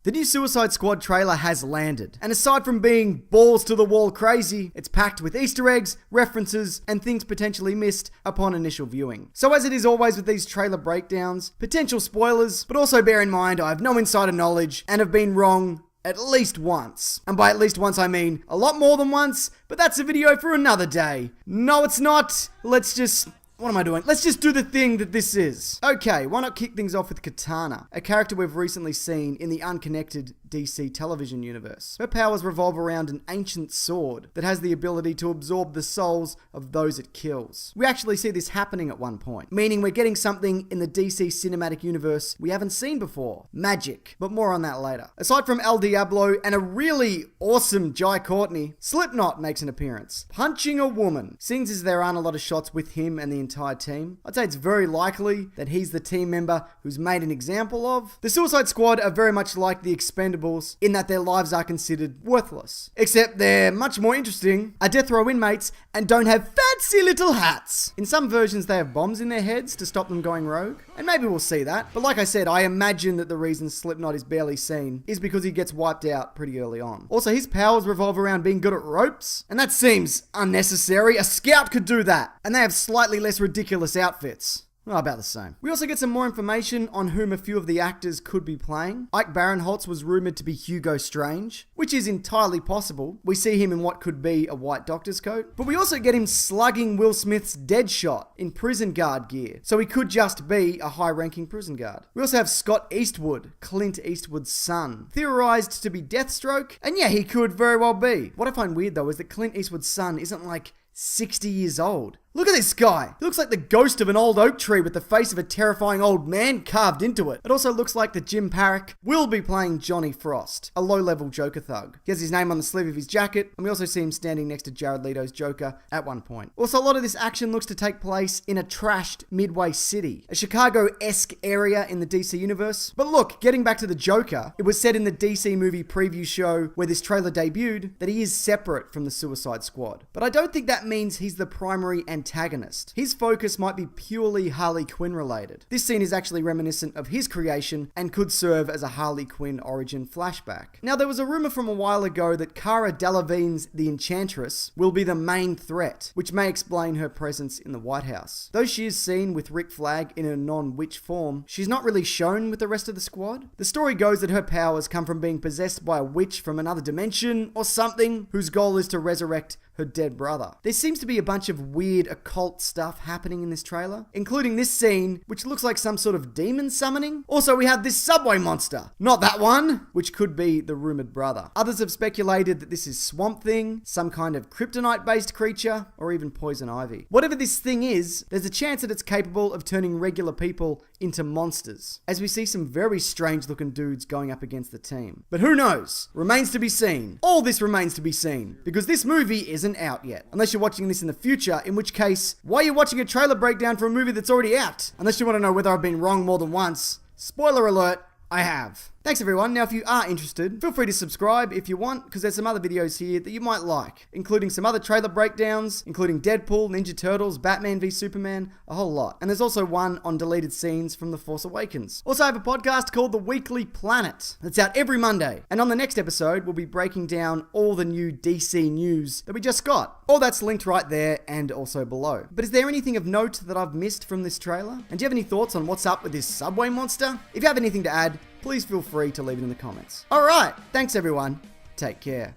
The new Suicide Squad trailer has landed, and aside from being balls to the wall crazy, it's packed with Easter eggs, references, and things potentially missed upon initial viewing. So as it is always with these trailer breakdowns, potential spoilers, but also bear in mind I have no insider knowledge and have been wrong at least once. And by at least once I mean a lot more than once, but that's a video for another day. No, it's not. What am I doing? Let's just do the thing that this is. Okay, why not kick things off with Katana, a character we've recently seen in the unconnected DC television universe. Her powers revolve around an ancient sword that has the ability to absorb the souls of those it kills. We actually see this happening at one point, meaning we're getting something in the DC cinematic universe we haven't seen before. Magic, but more on that later. Aside from El Diablo and a really awesome Jai Courtney, Slipknot makes an appearance, punching a woman. Seeing as there aren't a lot of shots with him and the entire team, I'd say it's very likely that he's the team member who's made an example of. The Suicide Squad are very much like the Expendables in that their lives are considered worthless. Except they're much more interesting, are death row inmates, and don't have fancy little hats. In some versions they have bombs in their heads to stop them going rogue, and maybe we'll see that. But like I said, I imagine that the reason Slipknot is barely seen is because he gets wiped out pretty early on. Also, his powers revolve around being good at ropes, and that seems unnecessary. A scout could do that, and they have slightly less ridiculous outfits. Oh, about the same. We also get some more information on whom a few of the actors could be playing. Ike Barinholtz was rumored to be Hugo Strange, which is entirely possible. We see him in what could be a white doctor's coat. But we also get him slugging Will Smith's Deadshot in prison guard gear, so he could just be a high-ranking prison guard. We also have Scott Eastwood, Clint Eastwood's son, theorized to be Deathstroke, and yeah, he could very well be. What I find weird though is that Clint Eastwood's son isn't like 60 years old. Look at this guy. He looks like the ghost of an old oak tree with the face of a terrifying old man carved into it. It also looks like that Jim Parrick will be playing Johnny Frost, a low-level Joker thug. He has his name on the sleeve of his jacket, and we also see him standing next to Jared Leto's Joker at one point. Also, a lot of this action looks to take place in a trashed Midway City, a Chicago-esque area in the DC universe. But look, getting back to the Joker, it was said in the DC movie preview show where this trailer debuted that he is separate from the Suicide Squad. But I don't think that means he's the primary antagonist. His focus might be purely Harley Quinn related. This scene is actually reminiscent of his creation and could serve as a Harley Quinn origin flashback. Now, there was a rumor from a while ago that Cara Delevingne's The Enchantress will be the main threat, which may explain her presence in the White House. Though she is seen with Rick Flag in a non-witch form, she's not really shown with the rest of the squad. The story goes that her powers come from being possessed by a witch from another dimension or something, whose goal is to resurrect her dead brother. There seems to be a bunch of weird occult stuff happening in this trailer, including this scene, which looks like some sort of demon summoning. Also, we have this subway monster. Not that one, which could be the rumored brother. Others have speculated that this is Swamp Thing, some kind of kryptonite-based creature, or even Poison Ivy. Whatever this thing is, there's a chance that it's capable of turning regular people into monsters, as we see some very strange-looking dudes going up against the team. But who knows? Remains to be seen. All this remains to be seen, because this movie isn't out yet. Unless you're watching this in the future, in which case, why are you watching a trailer breakdown for a movie that's already out? Unless you want to know whether I've been wrong more than once. Spoiler alert, I have. Thanks everyone. Now if you are interested, feel free to subscribe if you want, because there's some other videos here that you might like, including some other trailer breakdowns, including Deadpool, Ninja Turtles, Batman v Superman, a whole lot. And there's also one on deleted scenes from The Force Awakens. Also I have a podcast called The Weekly Planet that's out every Monday. And on the next episode, we'll be breaking down all the new DC news that we just got. All that's linked right there and also below. But is there anything of note that I've missed from this trailer? And do you have any thoughts on what's up with this subway monster? If you have anything to add, please feel free to leave it in the comments. Alright, thanks everyone. Take care.